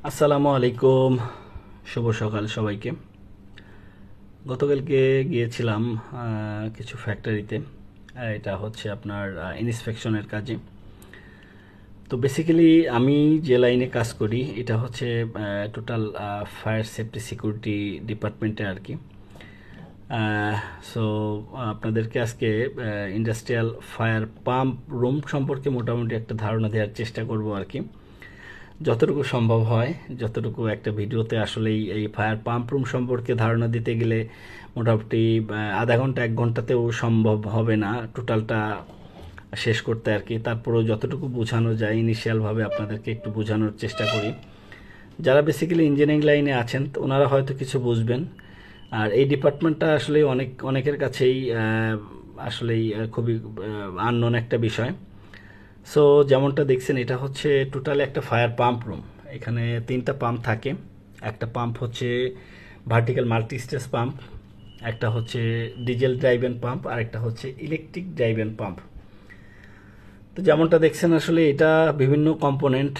আসসালামু আলাইকুম, শুভ সকাল সবাইকে। গতকালকে গিয়েছিলাম কিছু ফ্যাক্টরিতে। এটা হচ্ছে আপনার ইন্সপেকশনের কাজে। তো বেসিক্যালি আমি যে লাইনে কাজ করি এটা হচ্ছে টোটাল ফায়ার সেফটি সিকিউরিটি ডিপার্টমেন্টে আর কি। সো আপনাদেরকে আজকে ইন্ডাস্ট্রিয়াল ফায়ার পাম্প রুম সম্পর্কে মোটামুটি একটা ধারণা দেওয়ার চেষ্টা করব আর কি, যতটুকু সম্ভব হয়। যতটুকু একটা ভিডিওতে আসলেই এই ফায়ার পাম্প রুম সম্পর্কে ধারণা দিতে গেলে মোটামুটি আধা ঘন্টা 1 ঘন্টাতেও সম্ভব হবে না টোটালটা শেষ করতে আর কি। তারপরেও যতটুকু বোঝানো যায় ইনিশিয়ালভাবে আপনাদেরকে একটু বোঝানোর চেষ্টা করি। যারা বেসিক্যালি ইঞ্জিনিয়ারিং লাইনে আছেন তো ওনারা হয়তো কিছু বুঝবেন। আর এই ডিপার্টমেন্টটা আসলে অনেকের কাছেই আসলেই খুবই আননোন একটা বিষয়। সো যেমনটা দেখছেন এটা হচ্ছে টোটাল একটা ফায়ার পাম্প রুম। এখানে 3টা পাম্প থাকে। একটা পাম্প হচ্ছে ভার্টিক্যাল মাল্টি স্টেজ পাম্প, একটা হচ্ছে ডিজেল ড্রাইভেন পাম্প, আর একটা হচ্ছে ইলেকট্রিক ড্রাইভেন পাম্প। তো যেমনটা দেখছেন আসলে এটা বিভিন্ন কম্পোনেন্ট,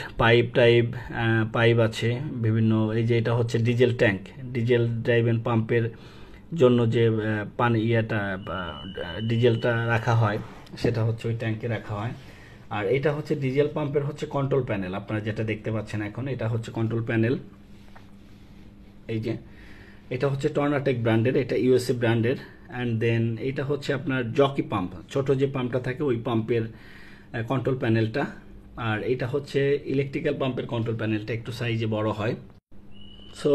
পাইপ আছে বিভিন্ন। এই যে এটা হচ্ছে ডিজেল ট্যাঙ্ক, ডিজেল ড্রাইভেন পাম্পের জন্য যে পানি ডিজেলটা রাখা হয় সেটা হচ্ছে ওই ট্যাঙ্কে রাখা হয়। আর এটা হচ্ছে ডিজেল পাম্পের হচ্ছে কন্ট্রোল প্যানেল, আপনারা যেটা দেখতে পাচ্ছেন এখন এটা হচ্ছে কন্ট্রোল প্যানেল। এই যে এটা হচ্ছে টর্নাটেক ব্র্যান্ডের, এটা ইউএসএ ব্র্যান্ডের। অ্যান্ড দেন এটা হচ্ছে আপনার জকি পাম্প, ছোট যে পাম্পটা থাকে ওই পাম্পের কন্ট্রোল প্যানেলটা। আর এটা হচ্ছে ইলেকট্রিক্যাল পাম্পের কন্ট্রোল প্যানেলটা, একটু সাইজে বড় হয়। সো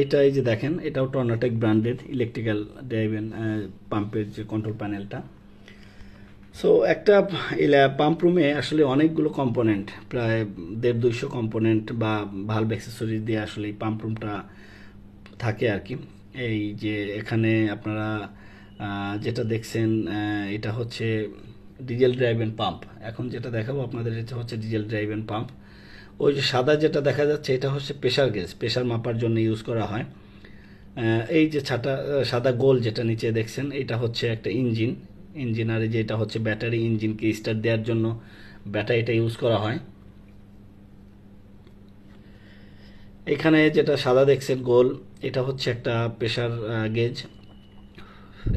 এটা এই যে দেখেন এটাও টর্নাটেক ব্র্যান্ডের ইলেকট্রিক্যাল ড্রাইভেন পাম্পের যে কন্ট্রোল প্যানেলটা। সো একটা পাম্প রুমে আসলে অনেকগুলো কম্পোনেন্ট, প্রায় 150-200 কম্পোনেন্ট বা ভালভ অ্যাক্সেসরিজ দিয়ে আসলে এই পাম্প রুমটা থাকে আর কি। এই যে এখানে আপনারা যেটা দেখছেন এটা হচ্ছে ডিজেল ড্রাইভেন পাম্প। এখন যেটা দেখাবো আপনাদের এটা হচ্ছে ডিজেল ড্রাইভেন পাম্প। ওই যে সাদা যেটা দেখা যাচ্ছে এটা হচ্ছে প্রেশার গেজ, প্রেশার মাপার জন্য ইউজ করা হয়। এই যে সাদা গোল যেটা নিচে দেখছেন এটা হচ্ছে একটা ইঞ্জিন। আর এই যে এটা হচ্ছে ব্যাটারি, ইঞ্জিনকে স্টার্ট দেওয়ার জন্য ব্যাটারিটা ইউজ করা হয়। এখানে যেটা সাদা দেখছেন গোল, এটা হচ্ছে একটা প্রেশার গেজ।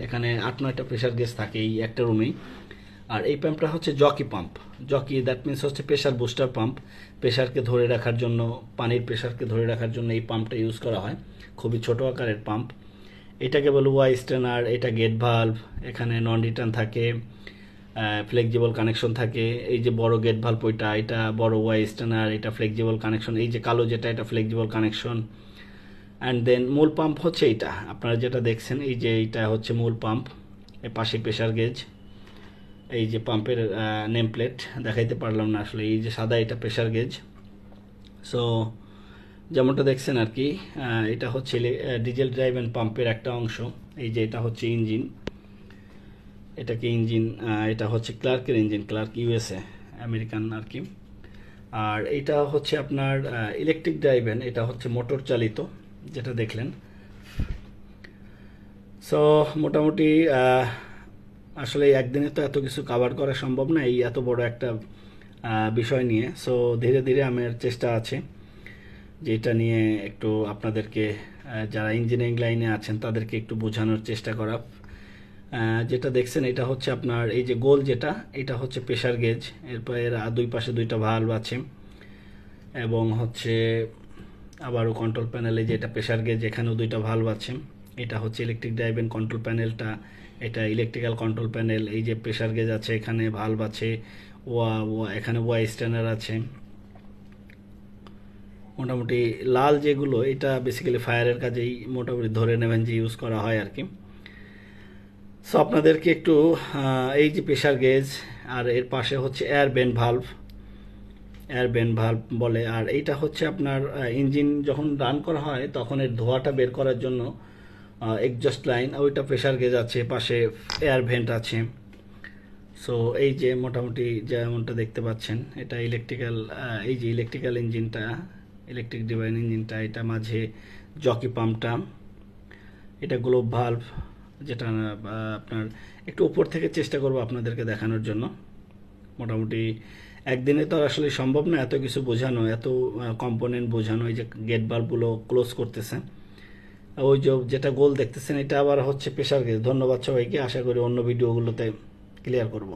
এখানে 8-9টা প্রেশার গেজ থাকে এই একটা রুমেই। আর এই পাম্পটা হচ্ছে jockey pump. Jockey that means হচ্ছে প্রেশার বুস্টার পাম্প। প্রেশারকে ধরে রাখার জন্য, পানির প্রেশারকে ধরে রাখার জন্য এই পাম্পটা ইউজ করা হয়। খুবই ছোট আকারের পাম্প। এটাকে বলে ওয়াই স্টেনার, এটা গেট ভালভ। এখানে নন রিটার্ন থাকে, ফ্লেক্সিবল কানেকশন থাকে। এই যে বড় গেট ভালভ ওইটা, এটা বড় ওয়াই স্টেনার, এটা ফ্লেক্সিবল কানেকশন। এই যে কালো যেটা এটা ফ্লেক্সিবল কানেকশন। অ্যান্ড দেন মূল পাম্প হচ্ছে এইটা, আপনারা যেটা দেখছেন এই যে এইটা হচ্ছে মূল পাম্প। এর পাশে প্রেশার গেজ। এই যে পাম্পের নেম প্লেট দেখাইতে পারলাম না আসলে, এই যে সাদা এটা প্রেশার গেজ। সো যেমনটা দেখছেন আর কি, এটা হচ্ছে ডিজেল ড্রাইভেন পাম্পের একটা অংশ। এই যে এটা হচ্ছে ইঞ্জিন, এটাকে ইঞ্জিন, এটা হচ্ছে ক্লার্কের ইঞ্জিন, ক্লার্ক ইউএসএ, আমেরিকান আর কি। আর এটা হচ্ছে আপনার ইলেকট্রিক ড্রাইভেন, এটা হচ্ছে মোটর চালিত যেটা দেখলেন। সো মোটামুটি আসলে একদিনে তো এত কিছু কভার করা সম্ভব না এই এত বড় একটা বিষয় নিয়ে। সো ধীরে ধীরে আমার চেষ্টা আছে যে এটা নিয়ে একটু আপনাদেরকে, যারা ইঞ্জিনিয়ারিং লাইনে আছেন তাদেরকে একটু বোঝানোর চেষ্টা করা। যেটা দেখছেন এটা হচ্ছে আপনার এই যে গোল যেটা, এটা হচ্ছে প্রেশার গেজ। এরপর এর দুই পাশে 2টা ভালভ আছে এবং হচ্ছে আবারও কন্ট্রোল প্যানেলে যেটা প্রেশার গেজ এখানেও 2টা ভালভ আছে। এটা হচ্ছে ইলেকট্রিক ড্রাইভেন কন্ট্রোল প্যানেলটা, এটা ইলেকট্রিক্যাল কন্ট্রোল প্যানেল। এই যে প্রেশার গেজ আছে, এখানে ভালভ আছে, এখানে ওয়াই স্ট্যান্ডার আছে। মোটামুটি লাল যেগুলো এটা বেসিক্যালি ফায়ারের কাজেই মোটামুটি ধরে নেবেন যে ইউজ করা হয় আর কি। সো আপনাদেরকে একটু এই যে প্রেশার গেজ, আর এর পাশে হচ্ছে এয়ার বেন ভালভ বলে। আর এইটা হচ্ছে আপনার ইঞ্জিন যখন রান করা হয় তখন এর ধোঁয়াটা বের করার জন্য এক্সজস্ট লাইন, ওইটা প্রেশার গেজ আছে, পাশে এয়ার ভেন্ট আছে। সো এই যে মোটামুটি যেমনটা দেখতে পাচ্ছেন এটা ইলেকট্রিক্যাল, এই যে ইলেকট্রিক্যাল ইঞ্জিনটা, ইলেকট্রিক ডিভাইন ইঞ্জিনটা, এটা মাঝে জকি পাম্পটা, এটা গ্লোব ভালভ যেটা আপনার একটু উপর থেকে চেষ্টা করব আপনাদেরকে দেখানোর জন্য। মোটামুটি একদিনে তো আর আসলে সম্ভব না এত কিছু বোঝানো, এত কম্পোনেন্ট বোঝানো। এই যে গেট বাল্বগুলো ক্লোজ করতেছে, ওই যে যেটা গোল দেখতেছেন এটা আবার হচ্ছে প্রেসার গেজ। ধন্যবাদ সবাইকে, আশা করি অন্য ভিডিওগুলোতে ক্লিয়ার করব।